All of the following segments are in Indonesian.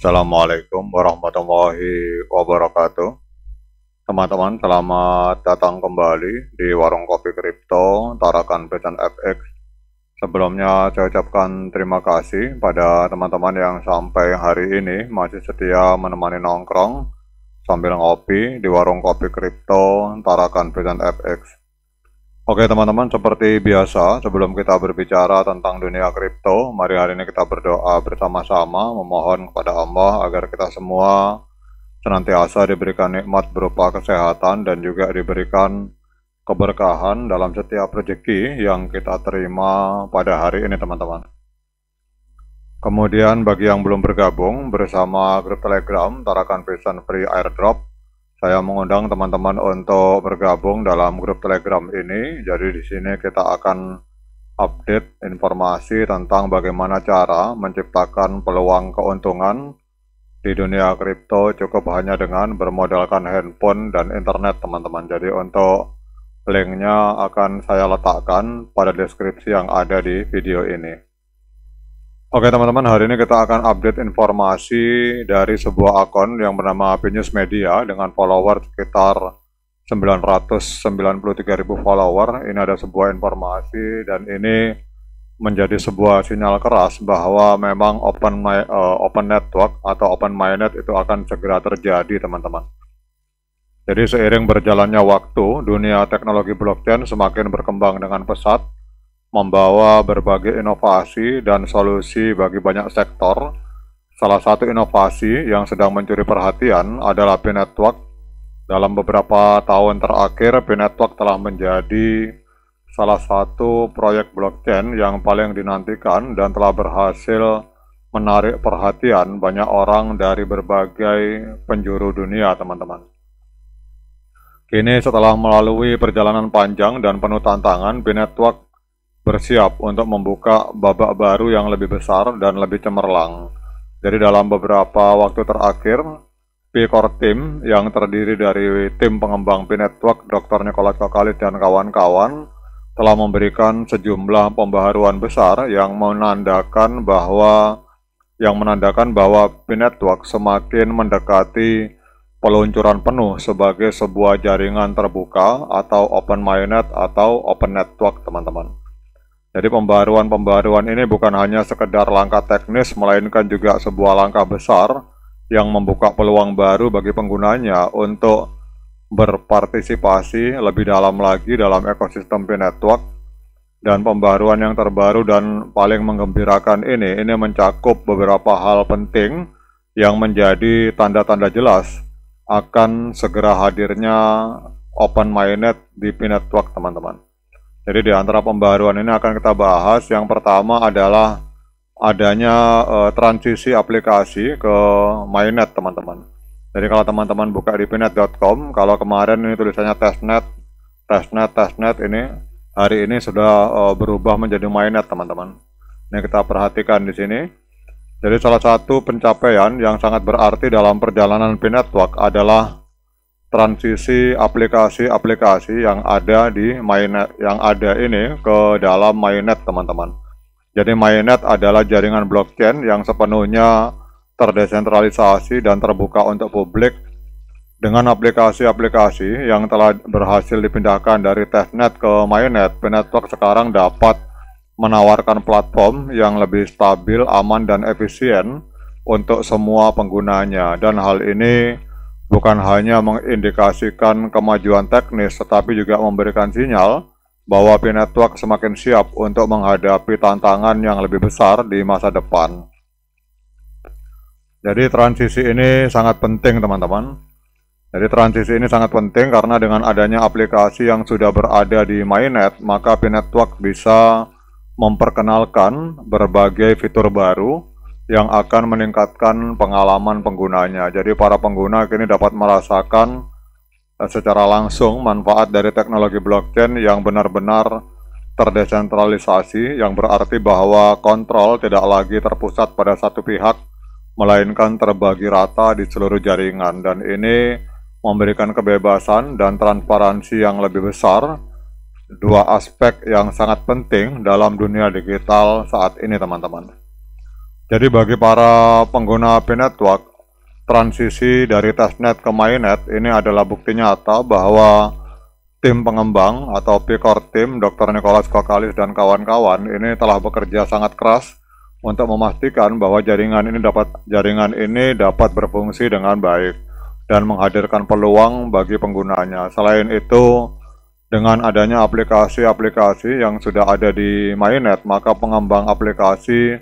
Assalamualaikum warahmatullahi wabarakatuh. Teman-teman, selamat datang kembali di Warung Kopi Kripto Tarakan Pecan FX. Sebelumnya saya ucapkan terima kasih pada teman-teman yang sampai hari ini masih setia menemani nongkrong sambil ngopi di Warung Kopi Kripto Tarakan Pecan FX. Oke teman-teman, seperti biasa sebelum kita berbicara tentang dunia kripto, mari hari ini kita berdoa bersama-sama memohon kepada Allah agar kita semua senantiasa diberikan nikmat berupa kesehatan dan juga diberikan keberkahan dalam setiap rezeki yang kita terima pada hari ini teman-teman. Kemudian bagi yang belum bergabung bersama grup Telegram Tarakan Pecan Free Airdrop, saya mengundang teman-teman untuk bergabung dalam grup Telegram ini. Jadi di sini kita akan update informasi tentang bagaimana cara menciptakan peluang keuntungan di dunia kripto cukup hanya dengan bermodalkan handphone dan internet teman-teman. Jadi untuk linknya akan saya letakkan pada deskripsi yang ada di video ini. Oke teman-teman, hari ini kita akan update informasi dari sebuah akun yang bernama Binus Media dengan follower sekitar 993.000 follower. Ini ada sebuah informasi dan ini menjadi sebuah sinyal keras bahwa memang open network atau open mainnet itu akan segera terjadi teman-teman. Jadi seiring berjalannya waktu, dunia teknologi blockchain semakin berkembang dengan pesat, membawa berbagai inovasi dan solusi bagi banyak sektor. Salah satu inovasi yang sedang mencuri perhatian adalah P-Network. Dalam beberapa tahun terakhir, P-Network telah menjadi salah satu proyek blockchain yang paling dinantikan dan telah berhasil menarik perhatian banyak orang dari berbagai penjuru dunia, teman-teman. Kini setelah melalui perjalanan panjang dan penuh tantangan, P-Network bersiap untuk membuka babak baru yang lebih besar dan lebih cemerlang. Jadi dalam beberapa waktu terakhir, P-Core Team yang terdiri dari tim pengembang P-Network, Dr. Nicholas Kokalis dan kawan-kawan telah memberikan sejumlah pembaharuan besar yang menandakan bahwa P-Network semakin mendekati peluncuran penuh sebagai sebuah jaringan terbuka atau open mainnet atau open network, teman-teman. Jadi pembaruan ini bukan hanya sekedar langkah teknis, melainkan juga sebuah langkah besar yang membuka peluang baru bagi penggunanya untuk berpartisipasi lebih dalam lagi dalam ekosistem P-Network. Dan pembaruan yang terbaru dan paling menggembirakan ini mencakup beberapa hal penting yang menjadi tanda-tanda jelas akan segera hadirnya open mainnet di P-Network, teman-teman. Jadi di antara pembaruan ini akan kita bahas. Yang pertama adalah adanya transisi aplikasi ke mainnet, teman-teman. Jadi kalau teman-teman buka di pnet.com, kalau kemarin ini tulisannya testnet, ini hari ini sudah berubah menjadi mainnet, teman-teman. Ini kita perhatikan di sini. Jadi salah satu pencapaian yang sangat berarti dalam perjalanan P-Network adalah transisi aplikasi-aplikasi yang ada di mainnet ini ke dalam mainnet, teman-teman. Jadi mainnet adalah jaringan blockchain yang sepenuhnya terdesentralisasi dan terbuka untuk publik. Dengan aplikasi-aplikasi yang telah berhasil dipindahkan dari testnet ke mainnet, P-Network sekarang dapat menawarkan platform yang lebih stabil, aman, dan efisien untuk semua penggunanya. Dan hal ini bukan hanya mengindikasikan kemajuan teknis, tetapi juga memberikan sinyal bahwa P-Network semakin siap untuk menghadapi tantangan yang lebih besar di masa depan. Jadi transisi ini sangat penting, teman-teman. Jadi transisi ini sangat penting karena dengan adanya aplikasi yang sudah berada di mainnet, maka P-Network bisa memperkenalkan berbagai fitur baru yang akan meningkatkan pengalaman penggunanya. Jadi para pengguna kini dapat merasakan secara langsung manfaat dari teknologi blockchain yang benar-benar terdesentralisasi, yang berarti bahwa kontrol tidak lagi terpusat pada satu pihak, melainkan terbagi rata di seluruh jaringan. Dan ini memberikan kebebasan dan transparansi yang lebih besar, dua aspek yang sangat penting dalam dunia digital saat ini, teman-teman. Jadi bagi para pengguna P-Network, transisi dari testnet ke mainnet ini adalah bukti nyata bahwa tim pengembang atau P-Core Team, Dr. Nicholas Kokalis dan kawan-kawan ini telah bekerja sangat keras untuk memastikan bahwa jaringan ini dapat berfungsi dengan baik dan menghadirkan peluang bagi penggunanya. Selain itu, dengan adanya aplikasi-aplikasi yang sudah ada di mainnet, maka pengembang aplikasi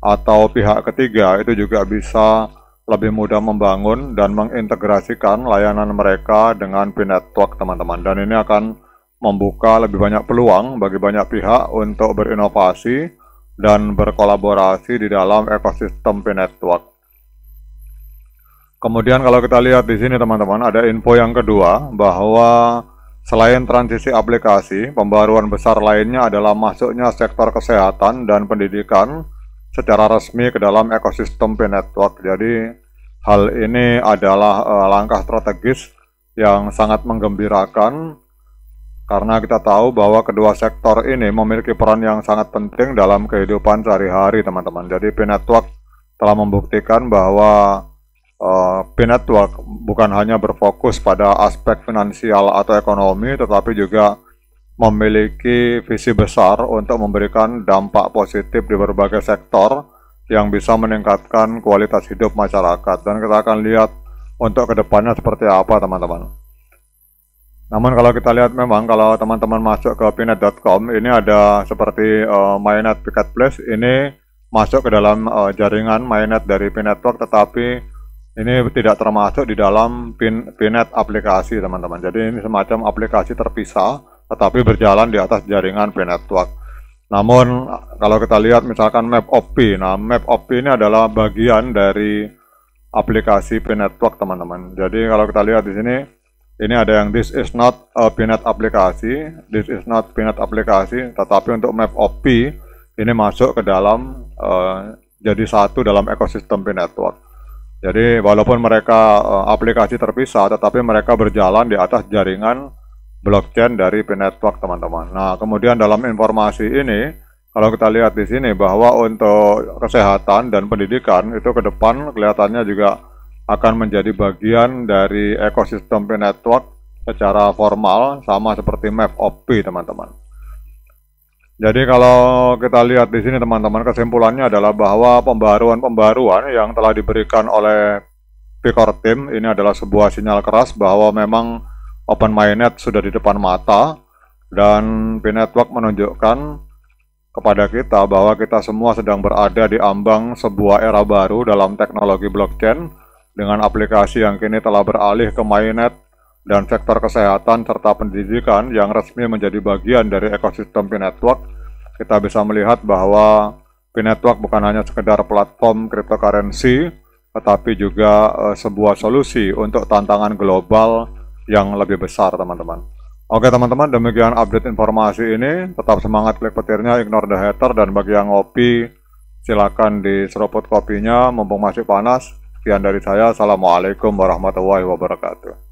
atau pihak ketiga itu juga bisa lebih mudah membangun dan mengintegrasikan layanan mereka dengan P-Network, teman-teman. Dan ini akan membuka lebih banyak peluang bagi banyak pihak untuk berinovasi dan berkolaborasi di dalam ekosistem P-Network. Kemudian kalau kita lihat di sini, teman-teman, ada info yang kedua bahwa selain transisi aplikasi, pembaruan besar lainnya adalah masuknya sektor kesehatan dan pendidikan secara resmi ke dalam ekosistem P-Network. Jadi hal ini adalah langkah strategis yang sangat menggembirakan karena kita tahu bahwa kedua sektor ini memiliki peran yang sangat penting dalam kehidupan sehari-hari, teman-teman. Jadi P-Network telah membuktikan bahwa P-Network bukan hanya berfokus pada aspek finansial atau ekonomi, tetapi juga memiliki visi besar untuk memberikan dampak positif di berbagai sektor yang bisa meningkatkan kualitas hidup masyarakat. Dan kita akan lihat untuk kedepannya seperti apa, teman-teman. Namun kalau kita lihat memang kalau teman-teman masuk ke pnet.com, ini ada seperti mainnet Picket Place, ini masuk ke dalam jaringan mainnet dari P-Network, tetapi ini tidak termasuk di dalam P-Net aplikasi, teman-teman. Jadi ini semacam aplikasi terpisah, tetapi berjalan di atas jaringan P-Network. Namun kalau kita lihat misalkan Map-OP, nah Map-OP ini adalah bagian dari aplikasi P-Network, teman-teman. Jadi kalau kita lihat di sini, ini ada yang this is not a P-Net aplikasi, this is not P-Net aplikasi, tetapi untuk Map-OP ini masuk ke dalam jadi satu dalam ekosistem P-Network. Jadi walaupun mereka aplikasi terpisah, tetapi mereka berjalan di atas jaringan blockchain dari P-Network, teman-teman. Nah, kemudian dalam informasi ini, kalau kita lihat di sini bahwa untuk kesehatan dan pendidikan itu ke depan kelihatannya juga akan menjadi bagian dari ekosistem P-Network secara formal, sama seperti Map-OP, teman-teman. Jadi kalau kita lihat di sini, teman-teman, kesimpulannya adalah bahwa pembaruan-pembaruan yang telah diberikan oleh P-Core Team ini adalah sebuah sinyal keras bahwa memang Open Mainnet sudah di depan mata, dan P-Network menunjukkan kepada kita bahwa kita semua sedang berada di ambang sebuah era baru dalam teknologi blockchain dengan aplikasi yang kini telah beralih ke mainnet dan sektor kesehatan serta pendidikan yang resmi menjadi bagian dari ekosistem P-Network. Kita bisa melihat bahwa P-Network bukan hanya sekedar platform cryptocurrency, tetapi juga sebuah solusi untuk tantangan global yang lebih besar, teman-teman. Oke, teman-teman, demikian update informasi ini. Tetap semangat, klik petirnya, ignore the hater, dan bagi yang ngopi, silakan diseruput kopinya mumpung masih panas. Sekian dari saya. Assalamualaikum warahmatullahi wabarakatuh.